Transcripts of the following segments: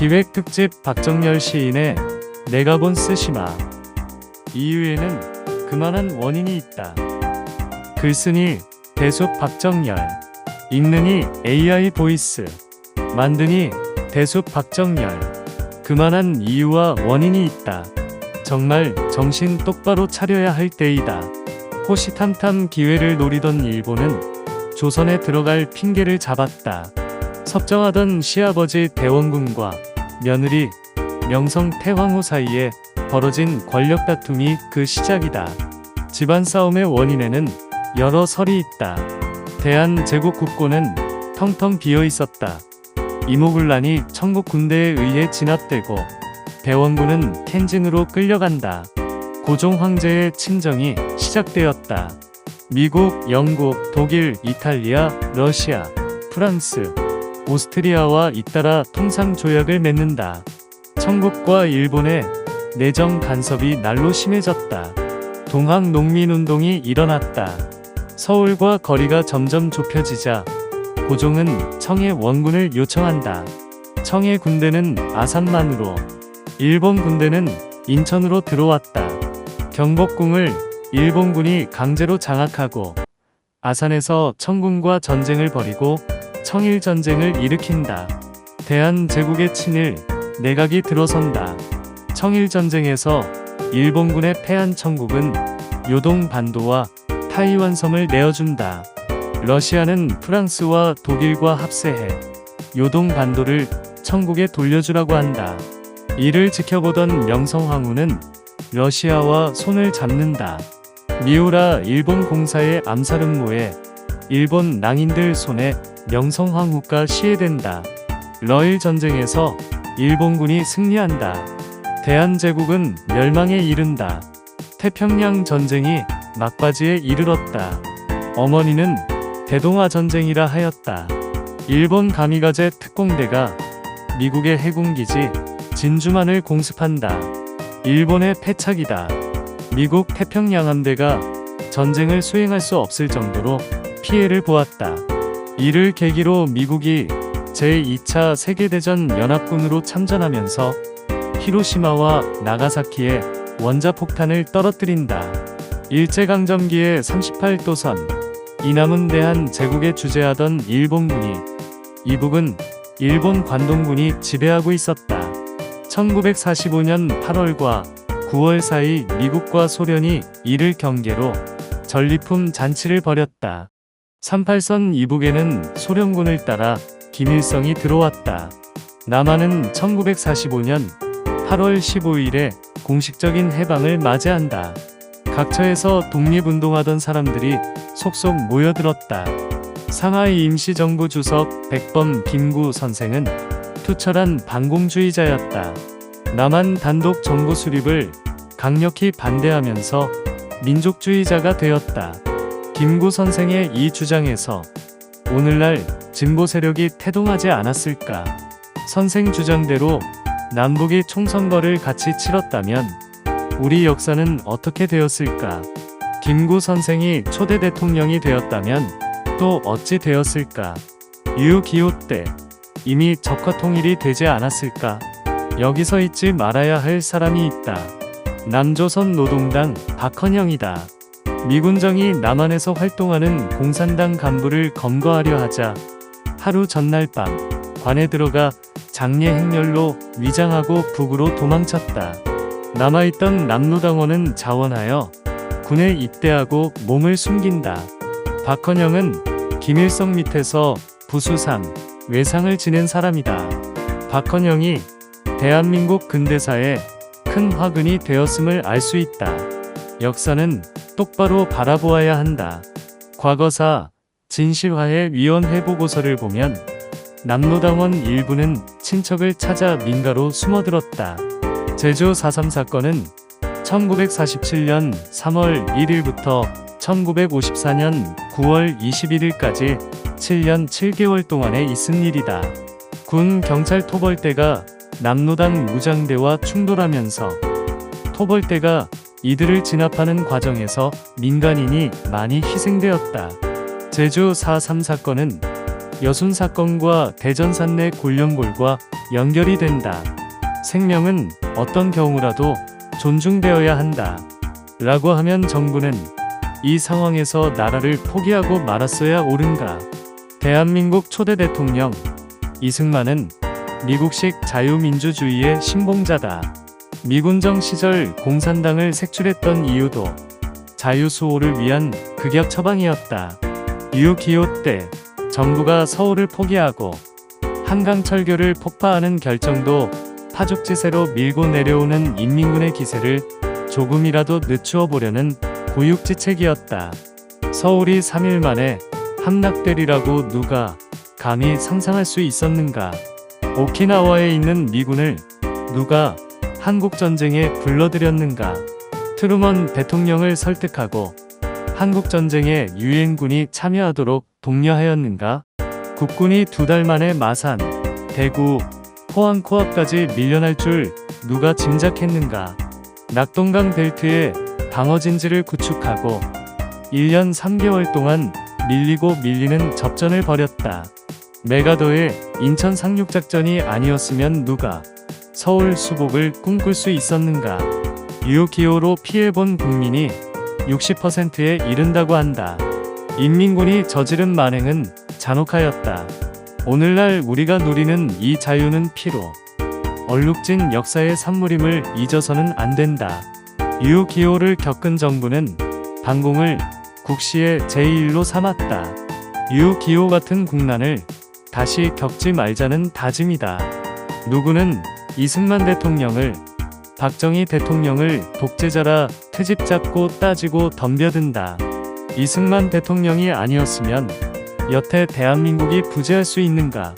기획특집 박정열 시인의 내가 본 쓰시마. 이유에는 그만한 원인이 있다. 글쓰니 대숲 박정열, 읽느니 AI 보이스, 만드니 대숲 박정열. 그만한 이유와 원인이 있다. 정말 정신 똑바로 차려야 할 때이다. 호시탐탐 기회를 노리던 일본은 조선에 들어갈 핑계를 잡았다. 섭정하던 시아버지 대원군과 며느리 명성 태황후 사이에 벌어진 권력 다툼이 그 시작이다. 집안 싸움의 원인에는 여러 설이 있다. 대한제국 국고는 텅텅 비어 있었다. 이모군란이 청국 군대에 의해 진압되고 대원군은 텐진으로 끌려간다. 고종 황제의 친정이 시작되었다. 미국, 영국, 독일, 이탈리아, 러시아, 프랑스, 오스트리아와 잇따라 통상조약을 맺는다. 청국과 일본의 내정 간섭이 날로 심해졌다. 동학농민운동이 일어났다. 서울과 거리가 점점 좁혀지자 고종은 청해 원군을 요청한다. 청해 군대는 아산만으로, 일본 군대는 인천으로 들어왔다. 경복궁을 일본군이 강제로 장악하고 아산에서 청군과 전쟁을 벌이고 청일전쟁을 일으킨다. 대한제국의 친일 내각이 들어선다. 청일전쟁에서 일본군에 패한 청국은 요동반도와 타이완섬을 내어준다. 러시아는 프랑스와 독일과 합세해 요동반도를 청국에 돌려주라고 한다. 이를 지켜보던 명성황후는 러시아와 손을 잡는다. 미우라 일본 공사의 암살 음모에 일본 낭인들 손에 명성황후가 시해된다. 러일 전쟁에서 일본군이 승리한다. 대한제국은 멸망에 이른다. 태평양 전쟁이 막바지에 이르렀다. 어머니는 대동아 전쟁이라 하였다. 일본 가미가제 특공대가 미국의 해군기지 진주만을 공습한다. 일본의 패착이다. 미국 태평양 함대가 전쟁을 수행할 수 없을 정도로 피해를 보았다. 이를 계기로 미국이 제2차 세계대전 연합군으로 참전하면서 히로시마와 나가사키에 원자폭탄을 떨어뜨린다. 일제강점기의 38도선, 이남은 대한제국에 주재하던 일본군이, 이북은 일본 관동군이 지배하고 있었다. 1945년 8월과 9월 사이 미국과 소련이 이를 경계로 전리품 잔치를 벌였다. 38선 이북에는 소련군을 따라 김일성이 들어왔다. 남한은 1945년 8월 15일에 공식적인 해방을 맞이한다. 각처에서 독립운동하던 사람들이 속속 모여들었다. 상하이 임시정부 주석 백범 김구 선생은 투철한 반공주의자였다. 남한 단독 정부 수립을 강력히 반대하면서 민족주의자가 되었다. 김구 선생의 이 주장에서 오늘날 진보 세력이 태동하지 않았을까? 선생 주장대로 남북이 총선거를 같이 치렀다면 우리 역사는 어떻게 되었을까? 김구 선생이 초대 대통령이 되었다면 또 어찌 되었을까? 6.25 때 이미 적화 통일이 되지 않았을까? 여기서 잊지 말아야 할 사람이 있다. 남조선 노동당 박헌영이다. 미군정이 남한에서 활동하는 공산당 간부를 검거하려 하자 하루 전날 밤 관에 들어가 장례 행렬로 위장하고 북으로 도망쳤다. 남아있던 남로당원은 자원하여 군에 입대하고 몸을 숨긴다. 박헌영은 김일성 밑에서 부수상, 외상을 지낸 사람이다. 박헌영이 대한민국 근대사에 큰 화근이 되었음을 알 수 있다. 역사는 똑바로 바라보아야 한다. 과거사 진실화해 위원회 보고서를 보면 남로당원 일부는 친척을 찾아 민가로 숨어들었다. 제주 4.3 사건은 1947년 3월 1일부터 1954년 9월 21일까지 7년 7개월 동안에 있은 일이다. 군 경찰 토벌대가 남로당 무장대와 충돌하면서 토벌대가 이들을 진압하는 과정에서 민간인이 많이 희생되었다. 제주 4.3 사건은 여순 사건과 대전 산내 곤룡골과 연결이 된다. 생명은 어떤 경우라도 존중되어야 한다. 라고 하면 정부는 이 상황에서 나라를 포기하고 말았어야 옳은가? 대한민국 초대 대통령 이승만은 미국식 자유민주주의의 신봉자다. 미군정 시절 공산당을 색출했던 이유도 자유수호를 위한 극약 처방이었다. 6.25 때 정부가 서울을 포기하고 한강철교를 폭파하는 결정도 파죽지세로 밀고 내려오는 인민군의 기세를 조금이라도 늦추어 보려는 고육지책이었다. 서울이 3일 만에 함락되리라고 누가 감히 상상할 수 있었는가? 오키나와에 있는 미군을 누가 한국전쟁에 불러들였는가? 트루먼 대통령을 설득하고 한국전쟁에 유엔군이 참여하도록 독려하였는가? 국군이 2달 만에 마산, 대구, 포항 코앞까지 밀려날 줄 누가 짐작했는가? 낙동강 벨트에 방어진지를 구축하고 1년 3개월 동안 밀리고 밀리는 접전을 벌였다. 메가더의 인천 상륙작전이 아니었으면 누가 서울 수복을 꿈꿀 수 있었는가? 6.25로 피해본 국민이 60%에 이른다고 한다. 인민군이 저지른 만행은 잔혹하였다. 오늘날 우리가 누리는 이 자유는 피로 얼룩진 역사의 산물임을 잊어서는 안 된다. 6.25를 겪은 정부는 반공을 국시의 제1로 삼았다. 6.25 같은 국난을 다시 겪지 말자는 다짐이다. 누구는 이승만 대통령을, 박정희 대통령을 독재자라 트집 잡고 따지고 덤벼든다. 이승만 대통령이 아니었으면 여태 대한민국이 부재할 수 있는가?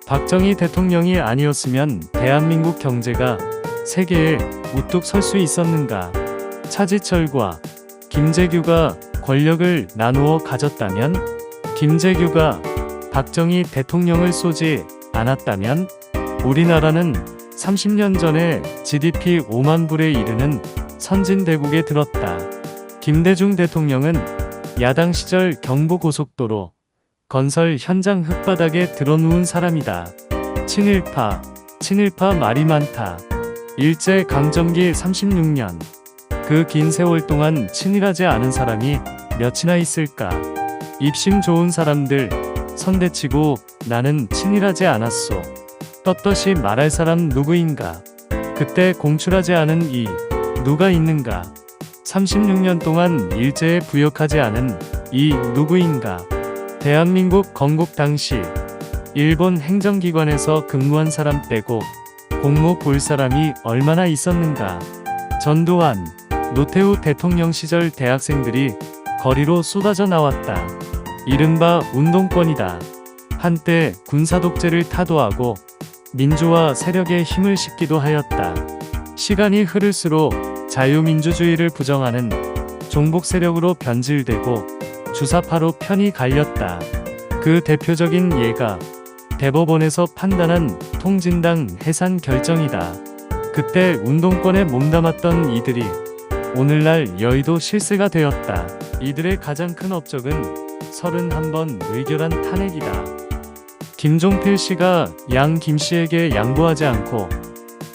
박정희 대통령이 아니었으면 대한민국 경제가 세계에 우뚝 설 수 있었는가? 차지철과 김재규가 권력을 나누어 가졌다면? 김재규가 박정희 대통령을 쏘지 않았다면? 우리나라는 30년 전에 GDP 5만 불에 이르는 선진대국에 들었다. 김대중 대통령은 야당 시절 경부고속도로 건설 현장 흙바닥에 들어누운 사람이다. 친일파 말이 많다. 일제강점기 36년. 그 긴 세월 동안 친일하지 않은 사람이 몇이나 있을까? 입심 좋은 사람들 선대치고 나는 친일하지 않았소. 떳떳이 말할 사람 누구인가? 그때 공출하지 않은 이 누가 있는가? 36년 동안 일제에 부역하지 않은 이 누구인가? 대한민국 건국 당시 일본 행정기관에서 근무한 사람 빼고 공모 볼 사람이 얼마나 있었는가? 전두환, 노태우 대통령 시절 대학생들이 거리로 쏟아져 나왔다. 이른바 운동권이다. 한때 군사독재를 타도하고 민주화 세력에 힘을 싣기도 하였다. 시간이 흐를수록 자유민주주의를 부정하는 종북 세력으로 변질되고 주사파로 편이 갈렸다. 그 대표적인 예가 대법원에서 판단한 통진당 해산 결정이다. 그때 운동권에 몸담았던 이들이 오늘날 여의도 실세가 되었다. 이들의 가장 큰 업적은 31번 의결한 탄핵이다. 김종필 씨가 양 김씨에게 양보하지 않고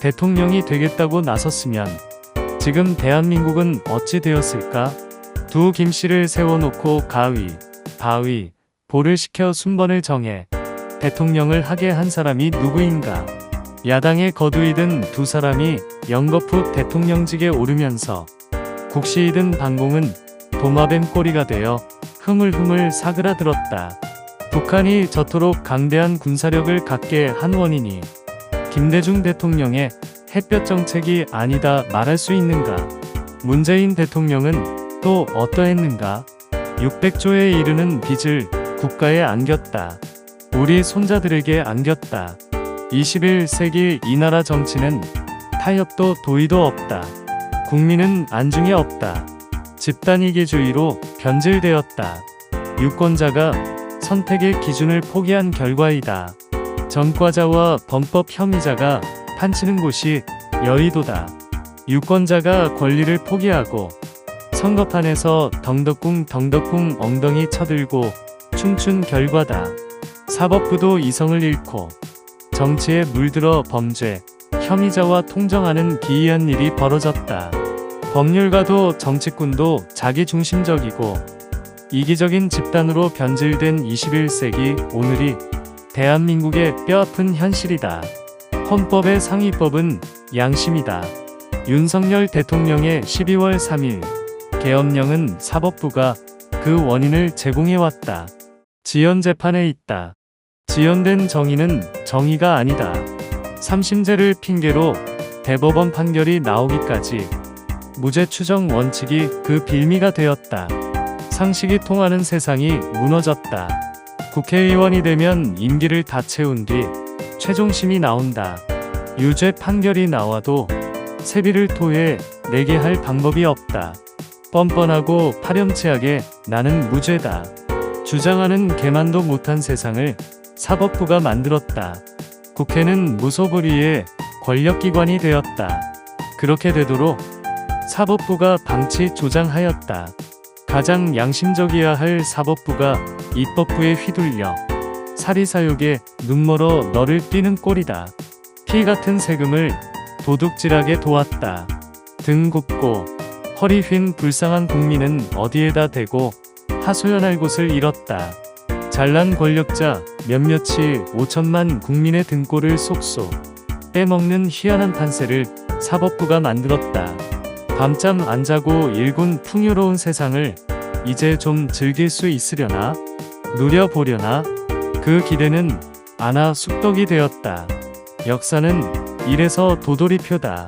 대통령이 되겠다고 나섰으면 지금 대한민국은 어찌 되었을까? 두 김씨를 세워놓고 가위, 바위, 보를 시켜 순번을 정해 대통령을 하게 한 사람이 누구인가? 야당의 거두이든 두 사람이 연거푸 대통령직에 오르면서 국시이든 반공은 도마뱀 꼬리가 되어 흐물흐물 사그라들었다. 북한이 저토록 강대한 군사력을 갖게 한 원인이 김대중 대통령의 햇볕 정책이 아니다 말할 수 있는가? 문재인 대통령은 또 어떠했는가? 600조에 이르는 빚을 국가에 안겼다. 우리 손자들에게 안겼다. 21세기 이 나라 정치는 타협도 도의도 없다. 국민은 안중에 없다. 집단이기주의로 변질되었다. 유권자가 선택의 기준을 포기한 결과이다. 전과자와 범법 혐의자가 판치는 곳이 여의도다. 유권자가 권리를 포기하고 선거판에서 덩덕궁 덩덕궁 엉덩이 쳐들고 춤춘 결과다. 사법부도 이성을 잃고 정치에 물들어 범죄, 혐의자와 통정하는 기이한 일이 벌어졌다. 법률가도 정치꾼도 자기중심적이고 이기적인 집단으로 변질된 21세기 오늘이 대한민국의 뼈아픈 현실이다. 헌법의 상위법은 양심이다. 윤석열 대통령의 12월 3일 계엄령은 사법부가 그 원인을 제공해왔다. 지연재판에 있다. 지연된 정의는 정의가 아니다. 3심제를 핑계로 대법원 판결이 나오기까지 무죄 추정 원칙이 그 빌미가 되었다. 상식이 통하는 세상이 무너졌다. 국회의원이 되면 임기를 다 채운 뒤 최종심이 나온다. 유죄 판결이 나와도 세비를 토해 내게 할 방법이 없다. 뻔뻔하고 파렴치하게 나는 무죄다 주장하는 개만도 못한 세상을 사법부가 만들었다. 국회는 무소불위의 권력기관이 되었다. 그렇게 되도록 사법부가 방치 조장하였다. 가장 양심적이어야 할 사법부가 입법부에 휘둘려 사리사욕에 눈멀어 너를 뛰는 꼴이다. 피 같은 세금을 도둑질하게 도왔다. 등 굽고 허리 휜 불쌍한 국민은 어디에다 대고 하소연할 곳을 잃었다. 잘난 권력자 몇몇이 5천만 국민의 등골을 쏙쏙 빼먹는 희한한 판세를 사법부가 만들었다. 밤잠 안 자고 일군 풍요로운 세상을 이제 좀 즐길 수 있으려나? 누려보려나? 그 기대는 아나 쑥떡이 되었다. 역사는 이래서 도돌이표다.